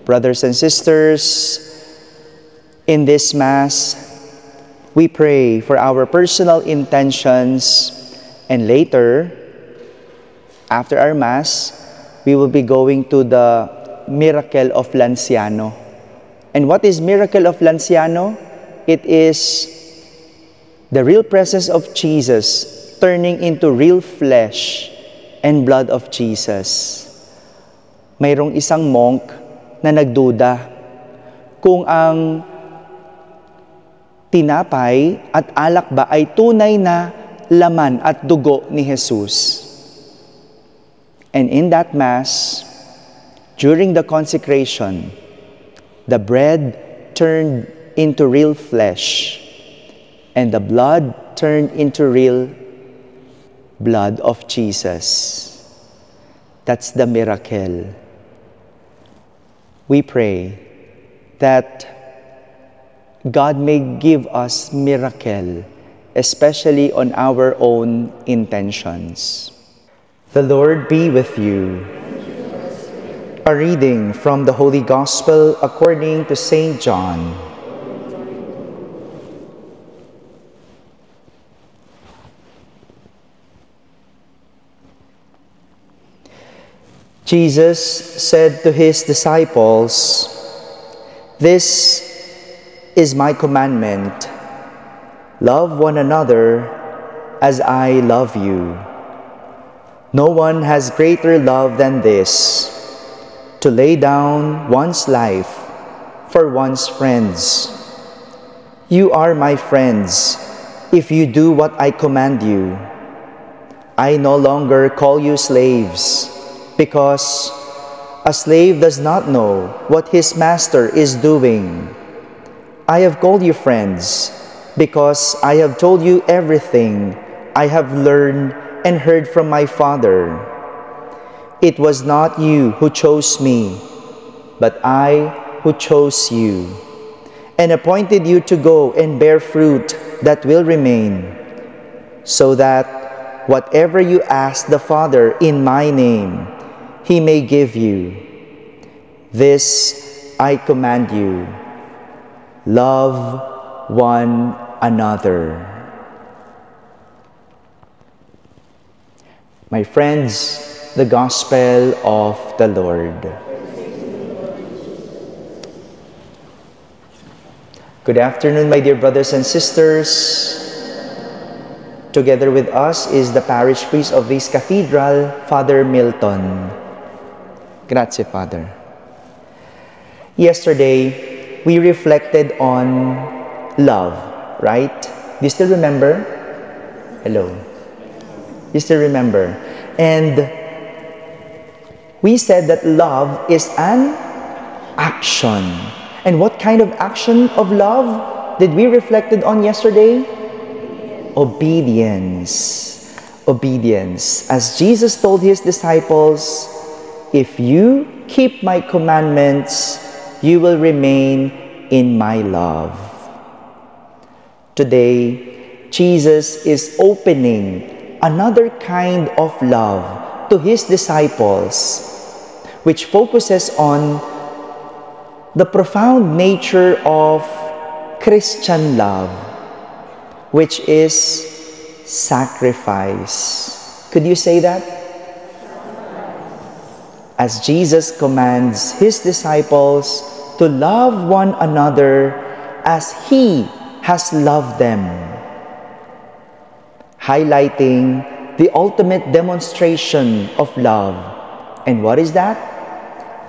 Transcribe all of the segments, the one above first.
Brothers and sisters, in this Mass, we pray for our personal intentions, and later, after our Mass, we will be going to the Miracle of Lanciano. And what is Miracle of Lanciano? It is the real presence of Jesus turning into real flesh and blood of Jesus. Mayroong isang monk na nagduda kung ang tinapay at alak ba ay tunay na laman at dugo ni Jesus. And in that Mass, during the consecration, the bread turned into real flesh, and the blood turned into real blood of Jesus. That's the miracle. We pray that God may give us miracle, especially on our own intentions. The Lord be with you. A reading from the Holy Gospel according to St. John. Jesus said to his disciples, "This is my commandment, love one another as I love you. No one has greater love than this, to lay down one's life for one's friends. You are my friends if you do what I command you. I no longer call you slaves, because a slave does not know what his master is doing. I have called you friends, because I have told you everything I have learned and heard from my Father. It was not you who chose me, but I who chose you, and appointed you to go and bear fruit that will remain, so that whatever you ask the Father in my name, He may give you. This I command you, love one another." My friends, the Gospel of the Lord. Good afternoon, my dear brothers and sisters. Together with us is the parish priest of this cathedral, Father Milton. Grazie, Father. Yesterday, we reflected on love, right? Do you still remember? Hello. You still remember? And we said that love is an action. And what kind of action of love did we reflected on yesterday? Obedience. Obedience. As Jesus told his disciples, "If you keep my commandments, you will remain in my love." Today, Jesus is opening another kind of love to his disciples, which focuses on the profound nature of Christian love, which is sacrifice. Could you say that? As Jesus commands his disciples to love one another as he has loved them, highlighting the ultimate demonstration of love. And what is that?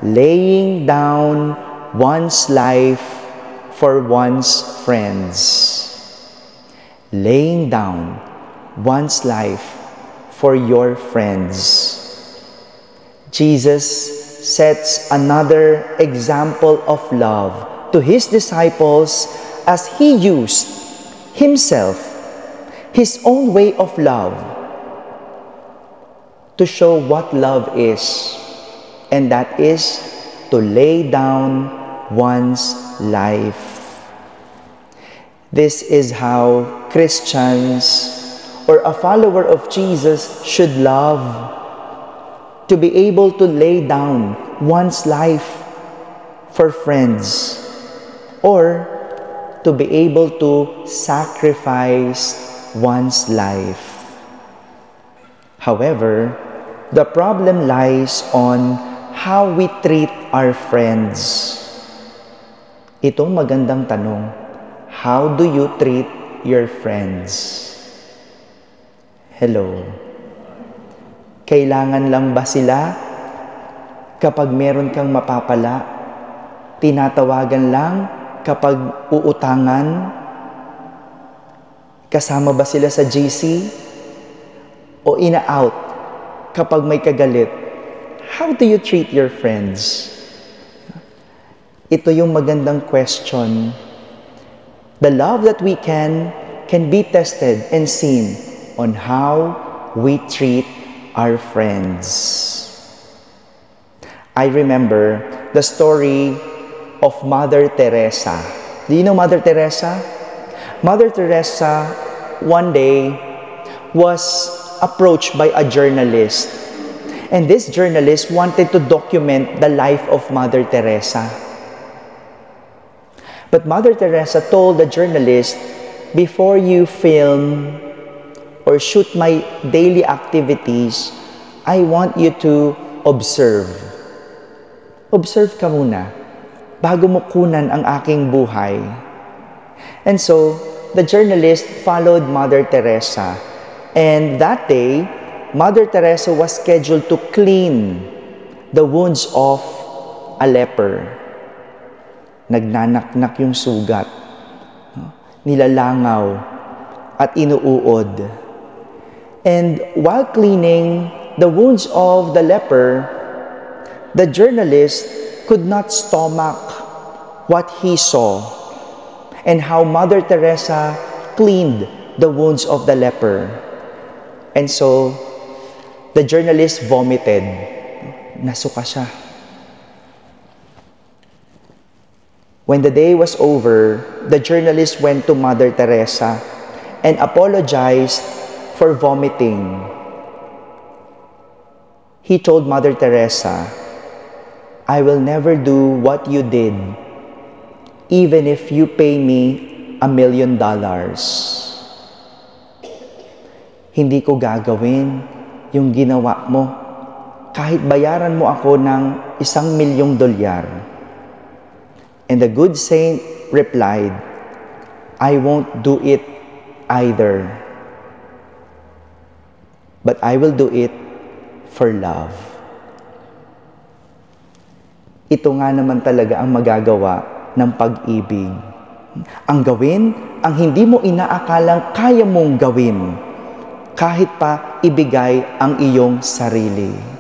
Laying down one's life for one's friends. Laying down one's life for your friends. Jesus sets another example of love to his disciples as he used himself, his own way of love, to show what love is, and that is to lay down one's life. This is how Christians or a follower of Jesus should love, to be able to lay down one's life for friends, or to be able to sacrifice one's life. However, the problem lies on how we treat our friends. Itong magandang tanong, how do you treat your friends? Hello. Kailangan lang ba sila kapag meron kang mapapala? Tinatawagan lang kapag uutangan? Kasama ba sila sa GC? O ina-out kapag may kagalit? How do you treat your friends? Ito yung magandang question. The love that we can be tested and seen on how we treat our friends. I remember the story of Mother Teresa. Do you know Mother Teresa? Mother Teresa one day was approached by a journalist. And this journalist wanted to document the life of Mother Teresa. But Mother Teresa told the journalist, before you film or shoot my daily activities, I want you to observe. Observe ka muna bago mo kunan ang aking buhay. And so, the journalist followed Mother Teresa. And that day, Mother Teresa was scheduled to clean the wounds of a leper. Nagnanaknak yung sugat, nilalangaw at inuuod. And while cleaning the wounds of the leper, the journalist could not stomach what he saw and how Mother Teresa cleaned the wounds of the leper. And so, the journalist vomited. Nasuka siya. When the day was over, the journalist went to Mother Teresa and apologized for vomiting. He told Mother Teresa, I will never do what you did, even if you pay me $1 million. Hindi ko gagawin yung ginawa mo kahit bayaran mo ako ng $1,000,000. And the good saint replied, I won't do it either, but I will do it for love. Ito nga naman talaga ang magagawa ng pag-ibig. Ang gawin, ang hindi mo inaakalang kaya mong gawin, kahit pa ibigay ang iyong sarili.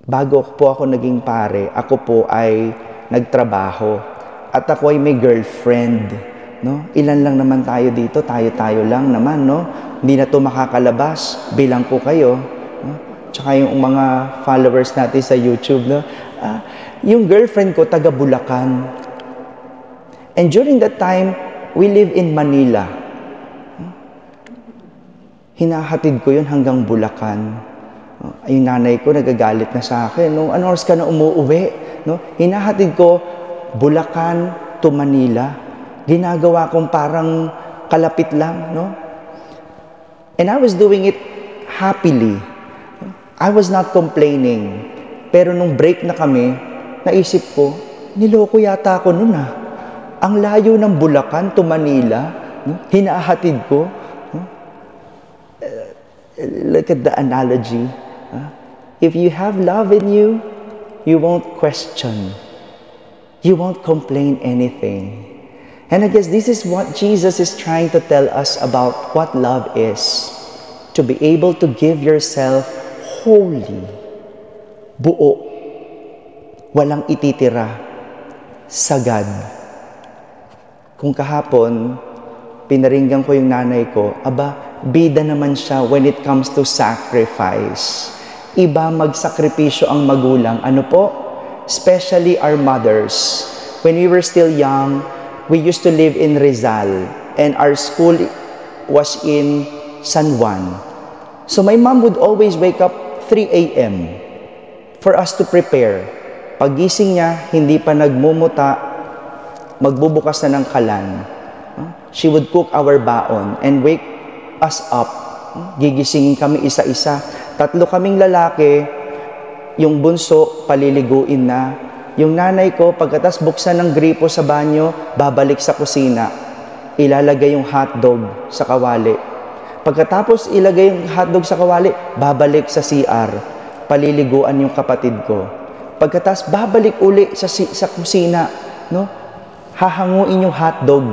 Bago po ako naging pare, ako po ay nagtrabaho at ako ay may girlfriend. No? Ilan lang naman tayo dito, tayo-tayo lang naman, no? Hindi na ito makakalabas, bilang ko kayo. No? Tsaka yung mga followers natin sa YouTube, no? Yung girlfriend ko, taga Bulacan. And during that time, we live in Manila. Hinahatid ko yun hanggang Bulacan. Yung nanay ko, nagagalit na sa akin. No? Ano oras ka na umuuwi? No? Hinahatid ko, Bulacan to Manila. Ginagawa kong parang kalapit lang. No? And I was doing it happily. I was not complaining. Pero nung break na kami, naisip ko, niloko yata ako nun ah. Ang layo ng Bulacan to Manila, no? Hinahatid ko. No? Look at the analogy. If you have love in you, you won't question. You won't complain anything. And I guess this is what Jesus is trying to tell us about what love is. To be able to give yourself wholly, buo, walang ititira, sagad. Kung kahapon, pinaringgan ko yung nanay ko, aba, bida naman siya when it comes to sacrifice. Iba magsakripisyo ang magulang. Ano po? Especially our mothers. When we were still young, we used to live in Rizal and our school was in San Juan. So my mom would always wake up 3 a.m. for us to prepare Pagising niya, hindi pa nagmumuta, magbubukas na ng kalan. She would cook our baon and wake us up. Gigisingin kami isa-isa. 3 kaming lalaki, yung bunso, paliliguin na. Yung nanay ko, pagkatas buksan ng gripo sa banyo, babalik sa kusina. Ilalagay yung hotdog sa kawali. Pagkatapos ilagay yung hotdog sa kawali, babalik sa CR. Paliliguan yung kapatid ko. Pagkatas babalik uli sa kusina, no? Hahanguin yung hotdog.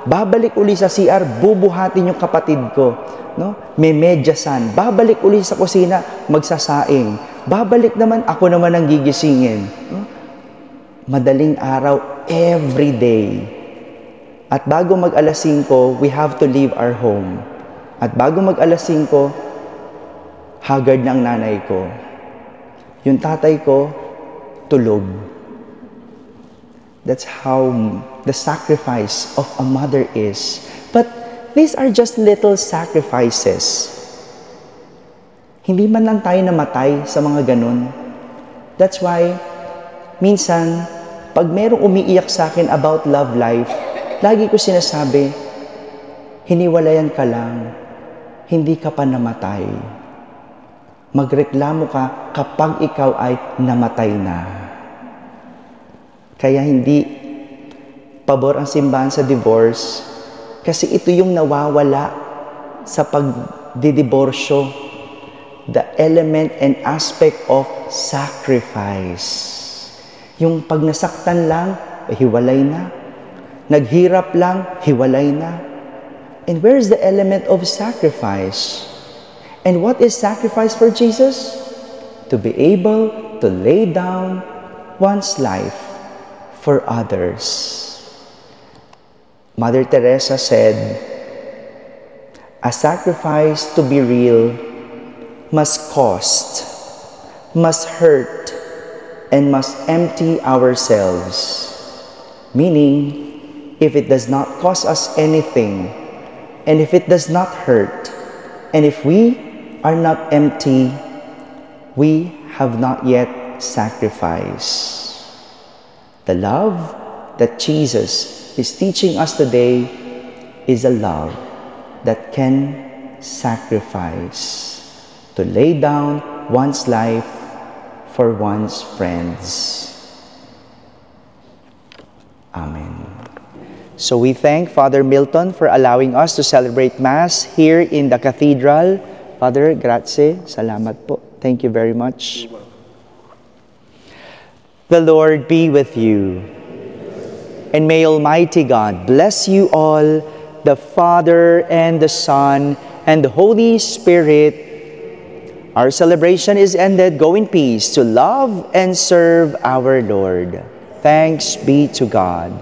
Babalik uli sa CR, bubuhatin yung kapatid ko, no? May medyasan. Babalik uli sa kusina, magsasaing. Babalik naman, ako naman ang gigisingin. No? Madaling araw, every day. At bago mag-alas 5, we have to leave our home. At bago mag-alas 5, haggard na ang nanay ko. Yung tatay ko, tulog. That's how the sacrifice of a mother is. But these are just little sacrifices. Hindi man lang tayo namatay sa mga ganun. That's why, minsan, pag merong umiiyak sa akin about love life, lagi ko sinasabi, hiniwalayan ka lang, hindi ka pa namatay. Magreklamo ka kapag ikaw ay namatay na. Kaya hindi pabor ang simbahan sa divorce kasi ito yung nawawala sa pagdidiborsyo. The element and aspect of sacrifice. Yung pag nasaktan lang, hiwalay na. Naghirap lang, hiwalay na. And where is the element of sacrifice? And what is sacrifice for Jesus? To be able to lay down one's life for others. Mother Teresa said, a sacrifice to be real must cost, must hurt, and must empty ourselves. Meaning, if it does not cost us anything, and if it does not hurt, and if we are not empty, we have not yet sacrificed. The love that Jesus is teaching us today is a love that can sacrifice, to lay down one's life for one's friends. Amen. So we thank Father Milton for allowing us to celebrate Mass here in the Cathedral. Father, grazie. Salamat po. Thank you very much. The Lord be with you. And may Almighty God bless you all, the Father and the Son and the Holy Spirit. Our celebration is ended. Go in peace to love and serve our Lord. Thanks be to God.